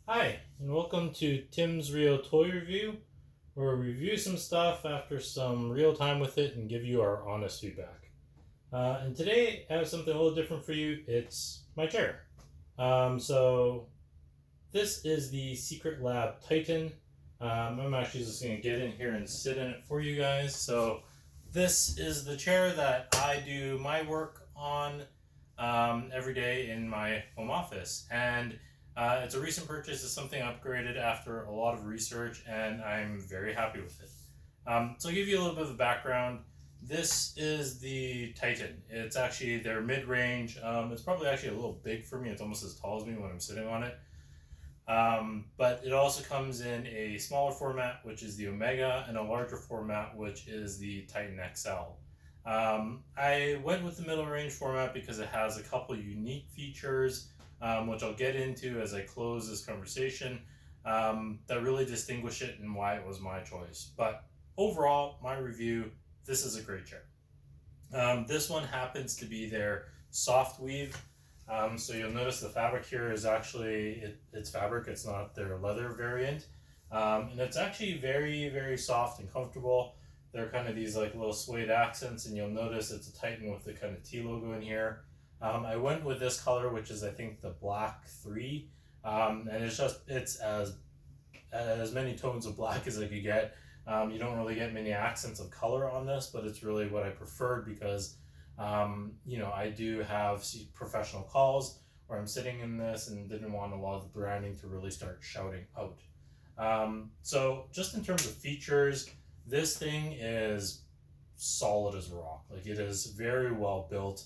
Hi, and welcome to Tim's Real Toy Review, where we review some stuff after some real time with it and give you our honest feedback. And today I have something a little different for you. It's my chair. So this is the Secretlab Titan. I'm actually just going to get in here and sit in it for you guys. So this is the chair that I do my work on every day in my home office. And it's a recent purchase. It's something I upgraded after a lot of research, and I'm very happy with it. So I'll give you a little bit of the background. This is the Titan. It's actually their mid-range. It's probably actually a little big for me. It's almost as tall as me when I'm sitting on it. But it also comes in a smaller format, which is the Omega, and a larger format, which is the Titan XL. I went with the middle range format because it has a couple unique features, which I'll get into as I close this conversation, that really distinguish it and why it was my choice. But overall, my review, this is a great chair. This one happens to be their Softweave. So you'll notice the fabric here is actually, it's fabric, it's not their leather variant. And it's actually very, very soft and comfortable. They're kind of these like little suede accents, and you'll notice it's a Titan with the kind of T logo in here. I went with this color, which is I think the Black 3. And it's as many tones of black as I could get. You don't really get many accents of color on this, but it's really what I preferred because I do have professional calls where I'm sitting in this and didn't want a lot of the branding to really start shouting out. So just in terms of features, this thing is solid as a rock. Like, it is very well built.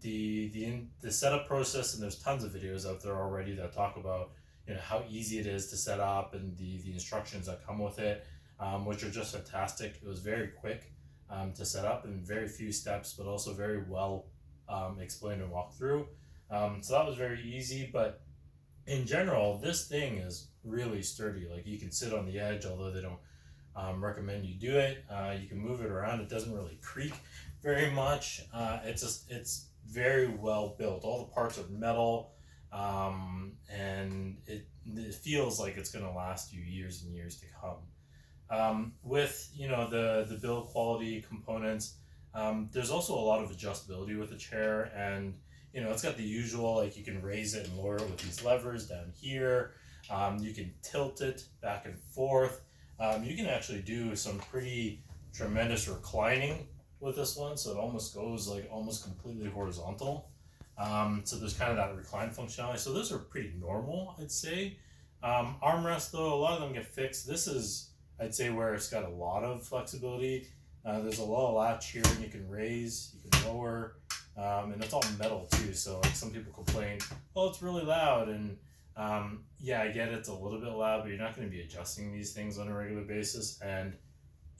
The setup process, and there's tons of videos out there already that talk about how easy it is to set up and the instructions that come with it, which are just fantastic. It was very quick to set up in very few steps, but also very well explained and walked through. So that was very easy, but in general, this thing is really sturdy. Like, you can sit on the edge, although they don't recommend you do it. You can move it around. It doesn't really creak very much. It's very well built. All the parts are metal, and it feels like it's going to last you years and years to come. With the build quality components, there's also a lot of adjustability with the chair, and it's got the usual, like, you can raise it and lower it with these levers down here. You can tilt it back and forth. You can actually do some pretty tremendous reclining with this one, so it almost goes like almost completely horizontal. So there's kind of that recline functionality. So those are pretty normal, I'd say. Armrest, though, a lot of them get fixed. This is, I'd say, where it's got a lot of flexibility. There's a lot of latch here, and you can raise, you can lower, and it's all metal too. So like, some people complain, oh, it's really loud, and yeah, I get it's a little bit loud, but you're not going to be adjusting these things on a regular basis, and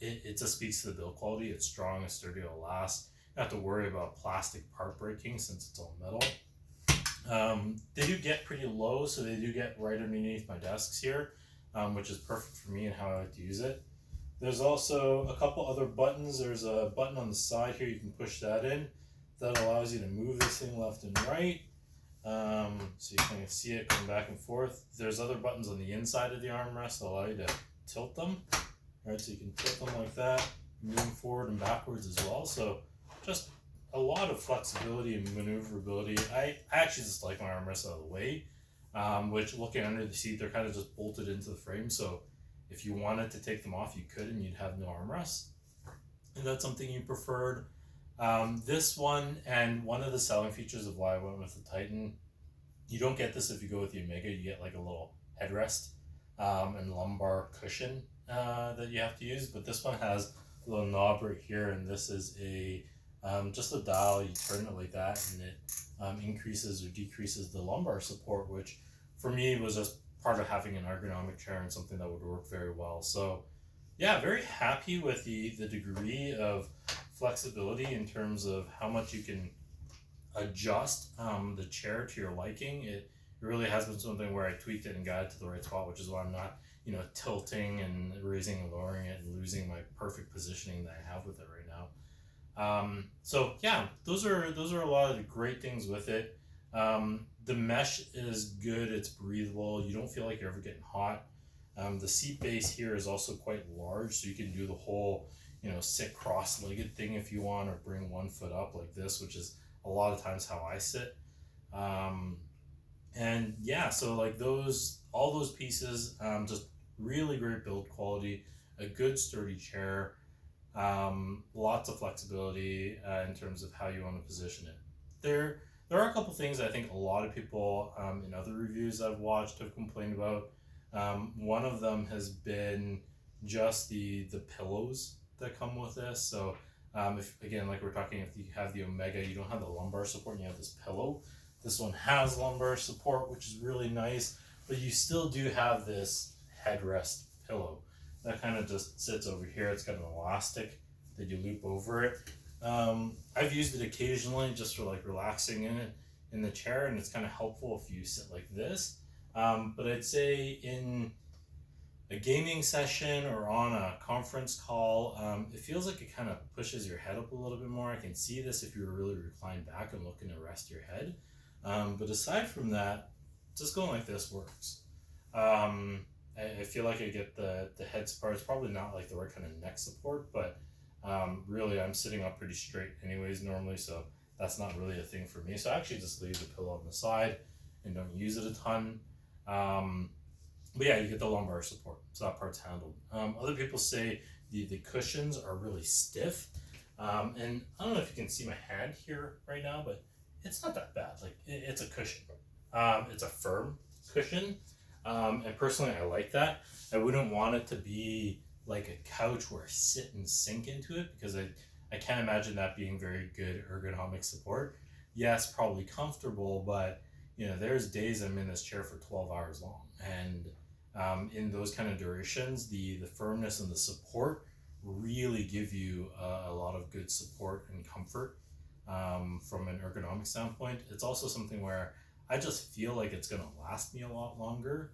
it just speaks to the build quality. It's strong, it's sturdy, it'll last. You don't have to worry about plastic part breaking since it's all metal. They do get pretty low, so they do get right underneath my desks here, which is perfect for me and how I like to use it. There's also a couple other buttons. There's a button on the side here, you can push that in. That allows you to move this thing left and right. So you can see it going back and forth. There's other buttons on the inside of the armrest that allow you to tilt them. Right, so you can tilt them like that, moving forward and backwards as well. So just a lot of flexibility and maneuverability. I actually just like my armrests out of the way, which, looking under the seat, they're kind of just bolted into the frame. So if you wanted to take them off, you could, and you'd have no armrest. If that's something you preferred. This one, and one of the selling features of why I went with the Titan, you don't get this if you go with the Omega. You get like a little headrest and lumbar cushion that you have to use, but this one has a little knob right here, and this is a just a dial. You turn it like that, and it increases or decreases the lumbar support, which for me was just part of having an ergonomic chair and something that would work very well. So yeah, very happy with the degree of flexibility in terms of how much you can adjust the chair to your liking. It really has been something where I tweaked it and got it to the right spot, which is why I'm not tilting and raising and lowering it and losing my perfect positioning that I have with it right now. So yeah, those are a lot of the great things with it. The mesh is good, it's breathable, you don't feel like you're ever getting hot. The seat base here is also quite large, so you can do the whole, sit cross-legged thing if you want, or bring one foot up like this, which is a lot of times how I sit. And yeah, so like all those pieces, just really great build quality, a good sturdy chair, lots of flexibility in terms of how you want to position it. There are a couple things I think a lot of people in other reviews I've watched have complained about. One of them has been just the pillows that come with this. So if, again, like we're talking, if you have the Omega, you don't have the lumbar support and you have this pillow. This one has lumbar support, which is really nice, but you still do have this headrest pillow that kind of just sits over here. It's got an elastic that you loop over it. I've used it occasionally just for like relaxing in the chair, and it's kind of helpful if you sit like this. But I'd say in a gaming session or on a conference call, it feels like it kind of pushes your head up a little bit more. I can see this if you were really reclined back and looking to rest your head. But aside from that, just going like this works. I feel like I get the head support. It's probably not like the right kind of neck support, but really I'm sitting up pretty straight anyways normally, so that's not really a thing for me. So I actually just leave the pillow on the side and don't use it a ton. But yeah, you get the lumbar support, so that part's handled. Other people say the cushions are really stiff, and I don't know if you can see my hand here right now, but it's not that bad. Like it's a cushion. It's a firm cushion, and personally I like that. I wouldn't want it to be like a couch where I sit and sink into it, because I can't imagine that being very good ergonomic support. Yes, probably comfortable, but there's days I'm in this chair for 12 hours long, and in those kind of durations, the firmness and the support really give you a lot of good support and comfort from an ergonomic standpoint. It's also something where I just feel like it's going to last me a lot longer,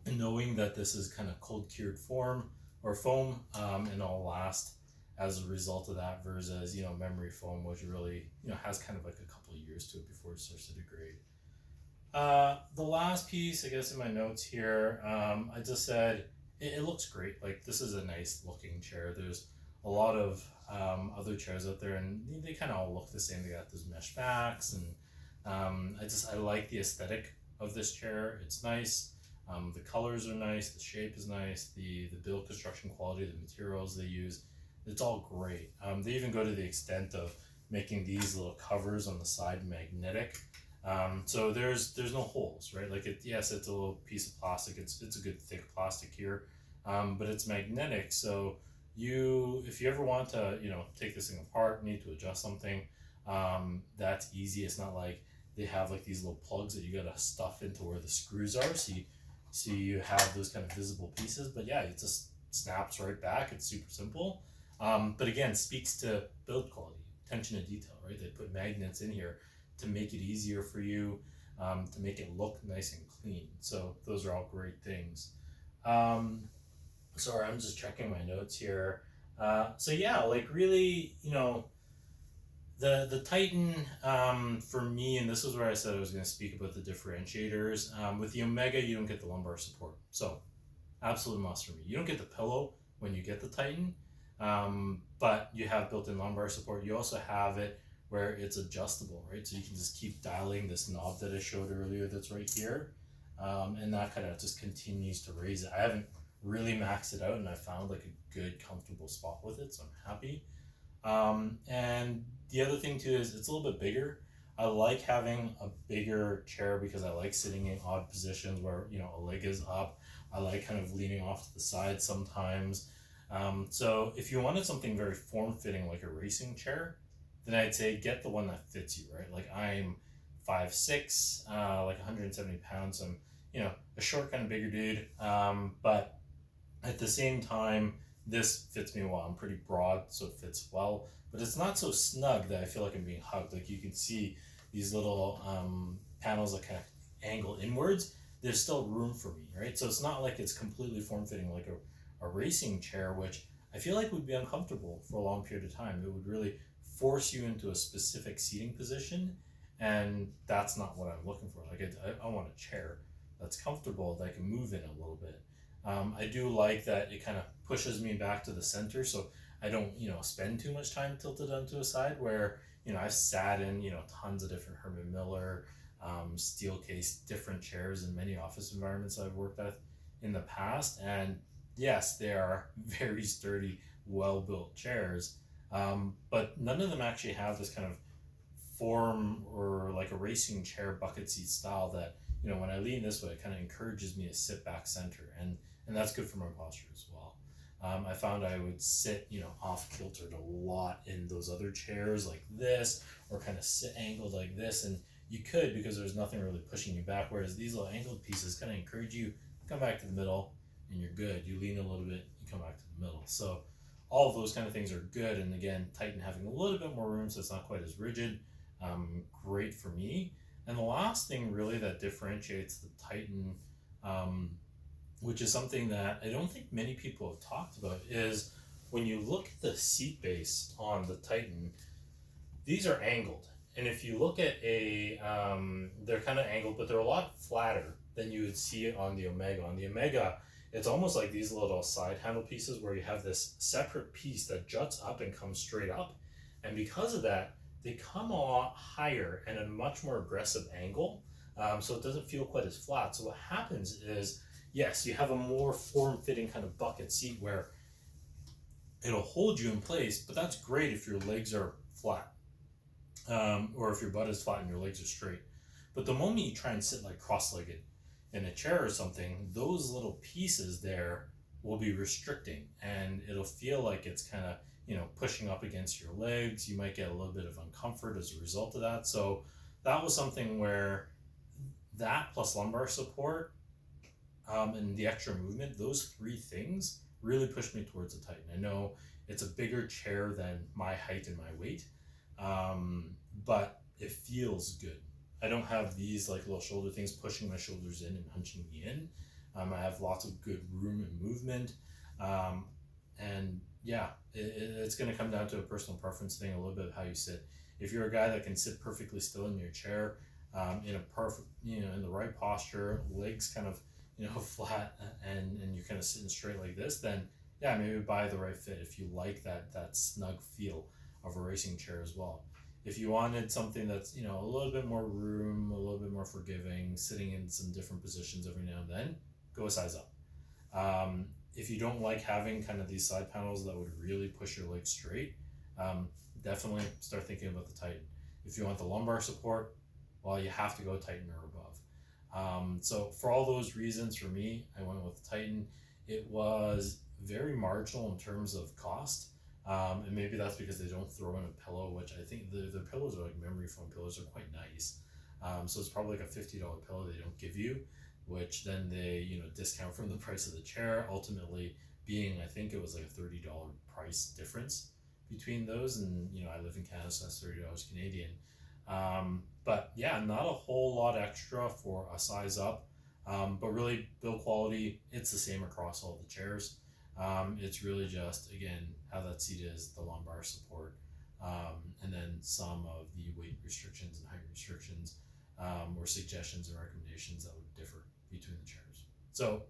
and knowing that this is kind of cold cured form or foam, and it'll last as a result of that, versus memory foam, which really has kind of like a couple of years to it before it starts to degrade. The last piece, I guess, in my notes here, I just said it looks great. Like, this is a nice looking chair. There's a lot of other chairs out there, and they kind of all look the same. They got those mesh backs, and I like the aesthetic of this chair. It's nice. The colors are nice. The shape is nice. The build construction quality, the materials they use, it's all great. They even go to the extent of making these little covers on the side magnetic. So there's no holes, right? Like yes, it's a little piece of plastic. It's a good thick plastic here, but it's magnetic. So if you ever want to, take this thing apart, need to adjust something, that's easy. It's not like they have like these little plugs that you gotta stuff into where the screws are. So you have those kind of visible pieces, but yeah, it just snaps right back. It's super simple. But again, speaks to build quality, attention to detail, right? They put magnets in here to make it easier for you, to make it look nice and clean. So those are all great things. Sorry, I'm just checking my notes here. So yeah, like really, the Titan, for me, and this is where I said I was going to speak about the differentiators. With the Omega, you don't get the lumbar support. So absolute must for me. You don't get the pillow when you get the Titan, but you have built-in lumbar support. You also have it where it's adjustable, right? So you can just keep dialing this knob that I showed earlier that's right here, and that kind of just continues to raise it. I haven't really maxed it out, and I found like a good, comfortable spot with it, so I'm happy. And the other thing too is it's a little bit bigger. I like having a bigger chair because I like sitting in odd positions where a leg is up. I like kind of leaning off to the side sometimes. So if you wanted something very form-fitting like a racing chair, then I'd say get the one that fits you, right? Like I'm 5'6", like 170 pounds. I'm, a short kind of bigger dude. But at the same time, this fits me well. I'm pretty broad, so it fits well. But it's not so snug that I feel like I'm being hugged. Like you can see these little panels that kind of angle inwards. There's still room for me, right? So it's not like it's completely form-fitting like a racing chair, which I feel like would be uncomfortable for a long period of time. It would really force you into a specific seating position, And that's not what I'm looking for. Like I want a chair that's comfortable that I can move in a little bit. I do like that it kind of pushes me back to the center, so I don't, spend too much time tilted onto a side where, I've sat in, tons of different Herman Miller, steel case, different chairs in many office environments I've worked at in the past. And yes, they are very sturdy, well built chairs, but none of them actually have this kind of form or like a racing chair bucket seat style that, when I lean this way, it kind of encourages me to sit back center, and that's good for my posture as well. I found I would sit, off kiltered a lot in those other chairs like this, or kind of sit angled like this, and you could, because there's nothing really pushing you back. Whereas these little angled pieces kind of encourage you to come back to the middle, and you're good. You lean a little bit, you come back to the middle. So all of those kind of things are good. And again, Titan having a little bit more room, so it's not quite as rigid. Great for me. And the last thing really that differentiates the Titan, which is something that I don't think many people have talked about, is when you look at the seat base on the Titan, these are angled. And if you look at they're kind of angled, but they're a lot flatter than you would see it on the Omega. On the Omega, it's almost like these little side handle pieces where you have this separate piece that juts up and comes straight up. And because of that, they come a lot higher and a much more aggressive angle, so it doesn't feel quite as flat. So what happens is, yes, you have a more form-fitting kind of bucket seat where it'll hold you in place, but that's great if your legs are flat, or if your butt is flat and your legs are straight. But the moment you try and sit like cross-legged in a chair or something, those little pieces there will be restricting, and it'll feel like it's kind of, pushing up against your legs. You might get a little bit of uncomfort as a result of that. So that was something where that plus lumbar support, and the extra movement, those three things really pushed me towards the Titan. I know it's a bigger chair than my height and my weight, but it feels good. I don't have these like little shoulder things pushing my shoulders in and hunching me in. I have lots of good room and movement. And yeah, it's going to come down to a personal preference thing, a little bit of how you sit. If you're a guy that can sit perfectly still in your chair, in a perfect, in the right posture, legs kind of, flat, and you're kind of sitting straight like this, then yeah, maybe buy the right fit if you like that snug feel of a racing chair as well. If you wanted something that's, a little bit more room, a little bit more forgiving, sitting in some different positions every now and then, go a size up. If you don't like having kind of these side panels that would really push your legs straight, definitely start thinking about the Titan. If you want the lumbar support, well, you have to go Titan or above. So for all those reasons, for me, I went with the Titan. It was very marginal in terms of cost. And maybe that's because they don't throw in a pillow, which I think the pillows are like memory foam pillows, are quite nice. So it's probably like a $50 pillow they don't give you, which then they, discount from the price of the chair, ultimately being, I think it was like a $30 price difference between those. And, I live in Canada, so that's $30 Canadian. But yeah, not a whole lot extra for a size up, but really build quality, it's the same across all the chairs. It's really just, again, how that seat is, the lumbar support, and then some of the weight restrictions and height restrictions, or suggestions and recommendations that would differ between the chairs. So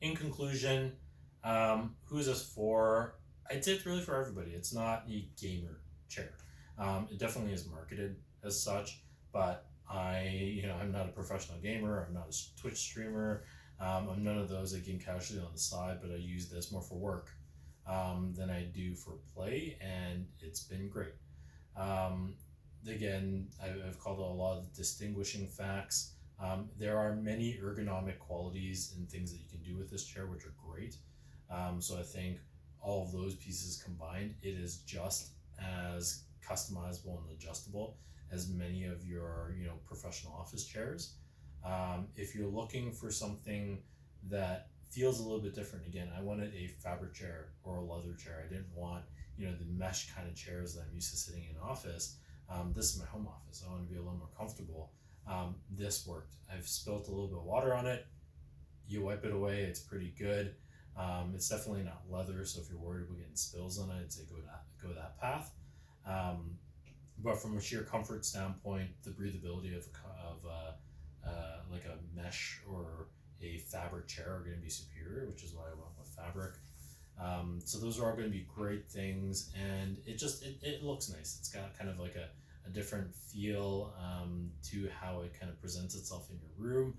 in conclusion, who's this for? I'd say it's really for everybody. It's not a gamer chair. It definitely is marketed as such, but I'm not a professional gamer. I'm not a Twitch streamer. I'm none of those. I game casually on the side, but I use this more for work than I do for play, and it's been great. Again, I've called out a lot of the distinguishing facts. There are many ergonomic qualities and things that you can do with this chair, which are great. So I think all of those pieces combined, it is just as customizable and adjustable as many of your professional office chairs. If you're looking for something that feels a little bit different, again, I wanted a fabric chair or a leather chair. I didn't want the mesh kind of chairs that I'm used to sitting in office. This is my home office. I want to be a little more comfortable. This worked. I've spilt a little bit of water on it. You wipe it away, it's pretty good. It's definitely not leather, so if you're worried about getting spills on it, I'd say go that path. But from a sheer comfort standpoint, the breathability of like a mesh or a fabric chair are going to be superior, which is why I went with fabric. So those are all going to be great things, and it looks nice. It's got kind of like a different feel to how it kind of presents itself in your room.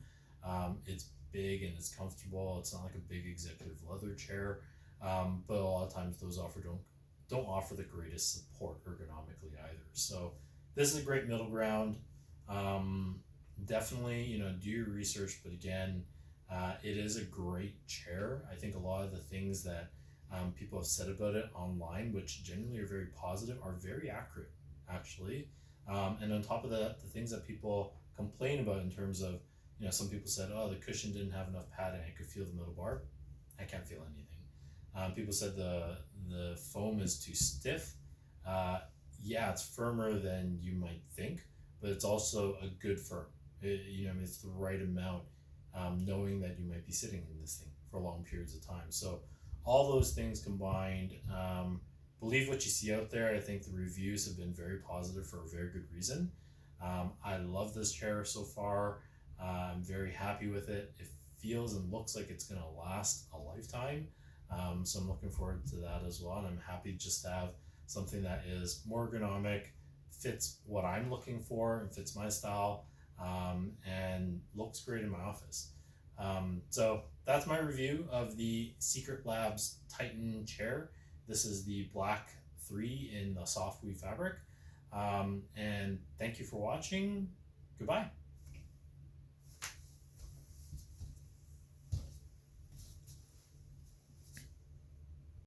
It's big and it's comfortable. It's not like a big executive leather chair, but a lot of times those don't offer the greatest support ergonomically either. So this is a great middle ground. Definitely, do your research, but again, it is a great chair. I think a lot of the things that people have said about it online, which generally are very positive, are very accurate, actually. And on top of that, the things that people complain about in terms of, some people said, oh, the cushion didn't have enough padding. I could feel the middle bar. I can't feel anything. People said the foam is too stiff. Yeah, it's firmer than you might think, but it's also a good firm. It's the right amount, knowing that you might be sitting in this thing for long periods of time. So all those things combined, believe what you see out there. I think the reviews have been very positive for a very good reason. I love this chair so far. I'm very happy with it. It feels and looks like it's going to last a lifetime. So I'm looking forward to that as well. And I'm happy just to have something that is more ergonomic, fits what I'm looking for, and fits my style, and looks great in my office. So that's my review of the Secretlab's Titan chair. This is the Black 3 in the Softweave fabric. And thank you for watching. Goodbye.